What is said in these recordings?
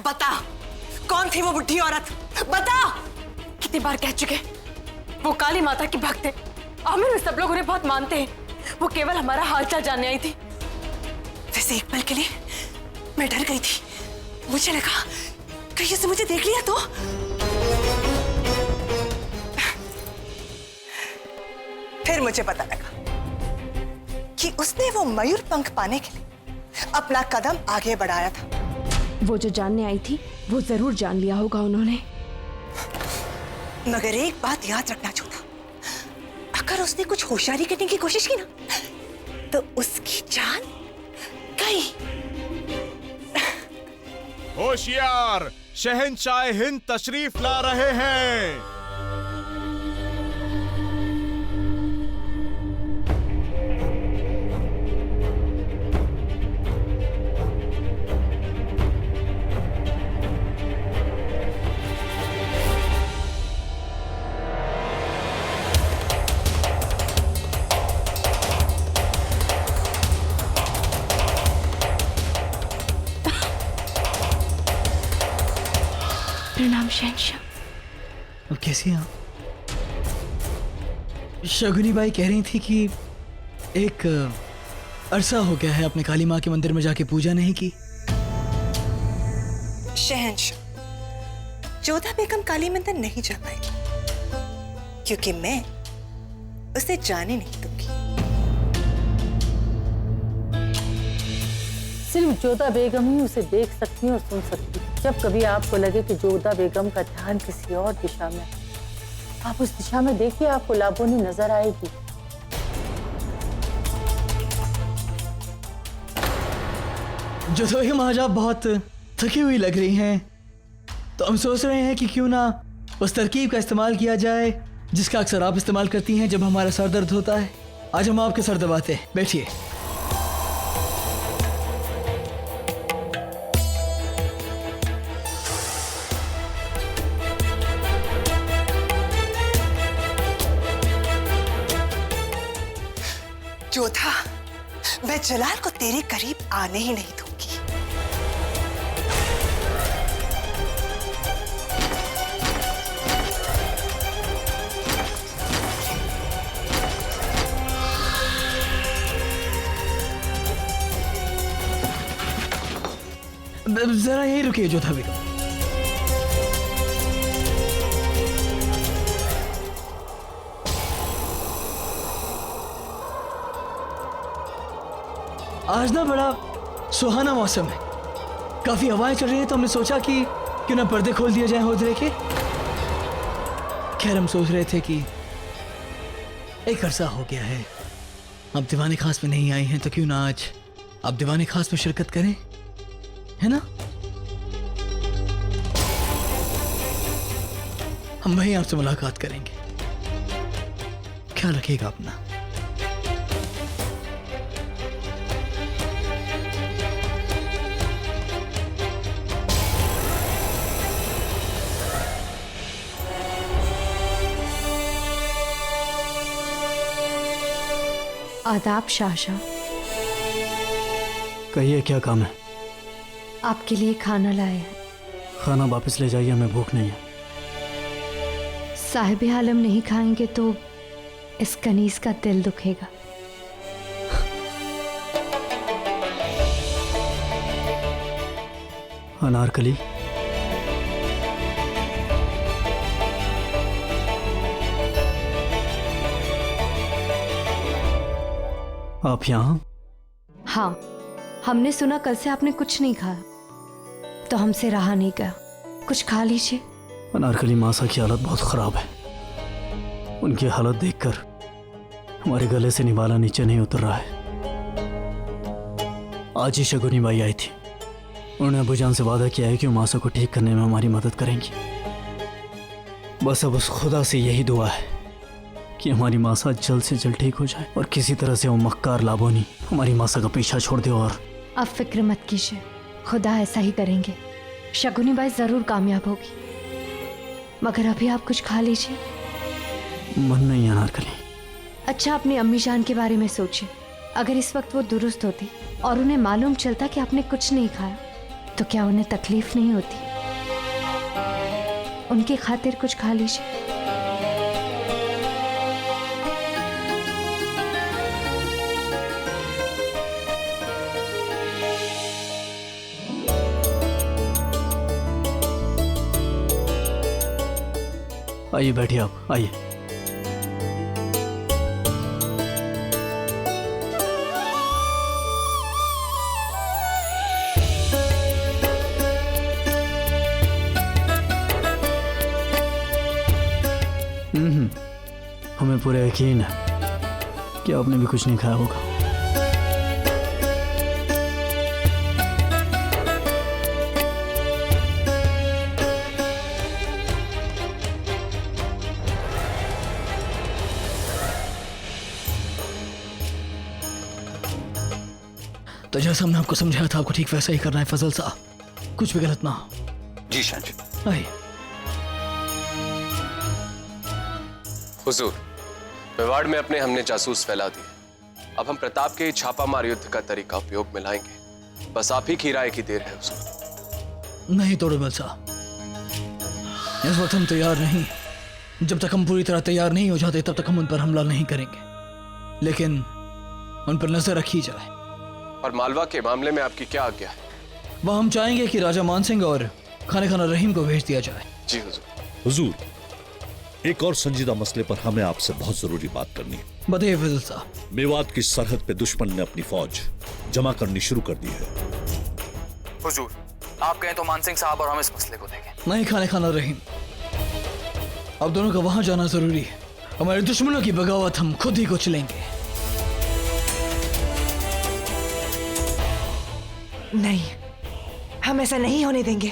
बता, कौन थी वो बुढ़ी औरत? बता। कितनी बार कह चुके, वो काली माता की भक्त है। आमिर में सब लोग उन्हें बहुत मानते हैं। वो केवल हमारा हालचाल जानने आई थी। वैसे एक पल के लिए मैं डर गई थी। मुझे लगा कहीं उसने मुझे देख लिया तो। फिर मुझे पता लगा कि उसने वो मयूर पंख पाने के लिए अपना कदम आगे बढ़ाया था। वो जो जानने आई थी वो जरूर जान लिया होगा उन्होंने। मगर एक बात याद रखना छोटा, अगर उसने कुछ होशियारी करने की कोशिश की ना तो उसकी जान गई। होशियार, शहंशाह हिंद तशरीफ ला रहे हैं। प्रणाम शहंशाह। अब कैसी हैं आप? शगुनी बाई कह रही थी कि एक अरसा हो गया है आपने काली माँ के मंदिर में जाके पूजा नहीं की। शहंशाह, जोधा बेगम काली मंदिर नहीं जा पाएगी क्योंकि मैं उसे जाने नहीं दूंगी। सिर्फ जोधा बेगम ही उसे देख सकती और सुन सकती। जब कभी आपको लगे कि जोधा बेगम का ध्यान किसी और दिशा में, आप उस दिशा में देखिए, आपको लाबोनी नजर आएगी। जोधा बेगम आज आप बहुत थकी हुई लग रही हैं, तो हम सोच रहे हैं कि क्यों ना उस तरकीब का इस्तेमाल किया जाए जिसका अक्सर आप इस्तेमाल करती हैं जब हमारा सर दर्द होता है। आज हम आपके सर दबाते हैं, बैठिए। जोधा, मैं जलाल को तेरे करीब आने ही नहीं दूंगी। जरा यही रुकिए जोधा बेगम। आज ना बड़ा सुहाना मौसम है, काफी हवाएं चल रही है, तो हमने सोचा कि क्यों ना पर्दे खोल दिए जाएं होदरे के। खैर हम सोच रहे थे कि एक अरसा हो गया है आप दीवाने खास में नहीं आए हैं, तो क्यों ना आज आप दीवाने खास में शिरकत करें, है ना? हम वहीं आपसे मुलाकात करेंगे। ख्याल रखिएगा अपना। आदाब शाहशाह। कहिए क्या काम है? आपके लिए खाना लाए हैं। खाना वापस ले जाइए, हमें भूख नहीं है। साहिब आलम नहीं खाएंगे तो इस कनीज का दिल दुखेगा। अनारकली, आप यहाँ? हाँ, हमने सुना कल से आपने कुछ नहीं खाया, तो हमसे रहा नहीं गया। कुछ खा लीजिए। अनारकली, मासा की हालत बहुत खराब है। उनकी हालत देखकर हमारे गले से निवाला नीचे नहीं उतर रहा है। आज ही शगुनी बाई आई थी। उन्होंने अबूजान से वादा किया है कि वो मासा को ठीक करने में हमारी मदद करेंगी। बस अब उस खुदा से यही दुआ है कि हमारी मासा जल्द से जल्द ठीक हो जाए और किसी तरह से वो मक्कार लाबोनी हमारी मासा का पीछा छोड़ दे। और आप फिक्र मत कीजिए, खुदा ऐसा ही करेंगे। शगुनी बाई जरूर कामयाब होगी, मगर अभी आप कुछ खा लीजिए। मन नहीं है अनारकली। अच्छा, अपनी अम्मी जान के बारे में सोचिए। अगर इस वक्त वो दुरुस्त होती और उन्हें मालूम चलता कि आपने कुछ नहीं खाया, तो क्या उन्हें तकलीफ नहीं होती? उनकी खातिर कुछ खा लीजिए। आइए बैठिए, आप आइए। हमें पूरा यकीन है कि आपने भी कुछ नहीं खाया होगा। तो जैसा हमने आपको समझाया था आपको ठीक वैसा ही करना है फजल साहब, कुछ भी गलत ना हो। जी शाहजी। आइए। हुजूर, मेवाड़ में अपने हमने जासूस फैला दिए। अब हम प्रताप के छापामार युद्ध का तरीका उपयोग में लाएंगे। बस आप ही की राय की देर है हुजूर। नहीं तोड़मल साहब, इस वक्त हम तैयार नहीं। जब तक हम पूरी तरह तैयार नहीं हो जाते तब तक हम उन पर हमला नहीं करेंगे, लेकिन उन पर नजर रखी जाए। और मालवा के मामले में आपकी क्या आज्ञा है? वह हम चाहेंगे कि राजा मान सिंह और खाना रहीम को भेज दिया जाए। जी हुजूर। हुजूर, एक और संजीदा मसले पर हमें आपसे बहुत जरूरी बात करनी है। बताइए फजल साहब। मेवात की सरहद पे दुश्मन ने अपनी फौज जमा करनी शुरू कर दी है। हुजूर, आप कहें तो मान सिंह साहब और हम इस मसले को देखें। नहीं खाना रहीम, अब दोनों का वहां जाना जरूरी है। हमारे दुश्मनों की बगावत हम खुद ही कुचलेंगे। नहीं, हम ऐसा नहीं होने देंगे।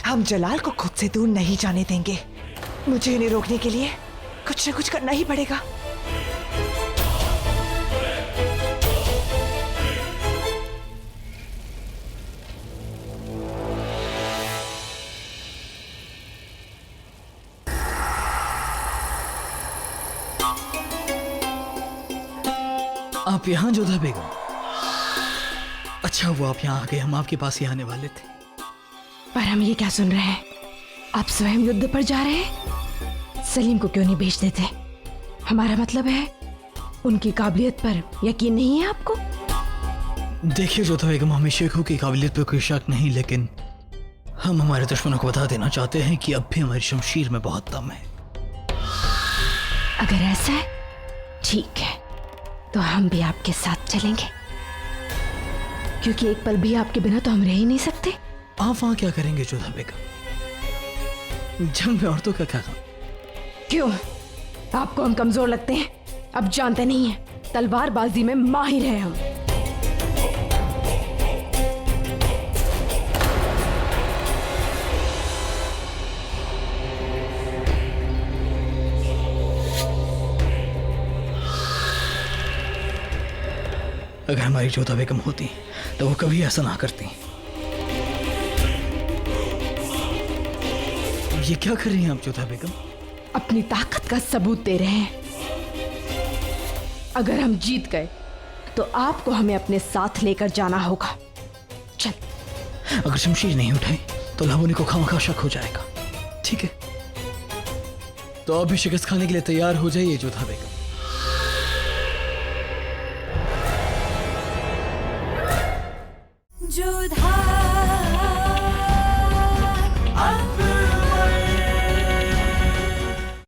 हम जलाल को खुद से दूर नहीं जाने देंगे। मुझे इन्हें रोकने के लिए कुछ न कुछ करना ही पड़ेगा। आप यहाँ जोधा बेगम, अच्छा हुआ आप यहाँ आ गए। हम आपके पास ही आने वाले थे। पर हम ये क्या सुन रहे हैं? आप स्वयं युद्ध पर जा रहे हैं? सलीम को क्यों नहीं भेज देते? हमारा मतलब है उनकी काबिलियत पर यकीन नहीं है आपको? देखिए जोधा बेगम, हमें शेखों की काबिलियत पर कोई शक नहीं, लेकिन हम हमारे दुश्मनों को बता देना चाहते हैं कि अब भी हमारी शमशीर में बहुत दम है। अगर ऐसा है ठीक है, तो हम भी आपके साथ चलेंगे, क्योंकि एक पल भी आपके बिना तो हम रह ही नहीं सकते। आप वहां क्या करेंगे जोधा बेगम? जंग में औरतों का क्या काम? क्यों, आपको हम कमजोर लगते हैं? अब जानते नहीं हैं, तलवारबाजी में माहिर हैं हम। अगर हमारी जोधा बेगम होती तो वो कभी ऐसा ना करती। ये क्या कर रही हैं आप जोधा बेगम? अपनी ताकत का सबूत दे रहे हैं। अगर हम जीत गए तो आपको हमें अपने साथ लेकर जाना होगा। चल। अगर शमशीर नहीं उठाई तो लावनी को खामखा शक हो जाएगा। ठीक है, तो आप भी शिकस्त खाने के लिए तैयार हो जाइए जोधा बेगम।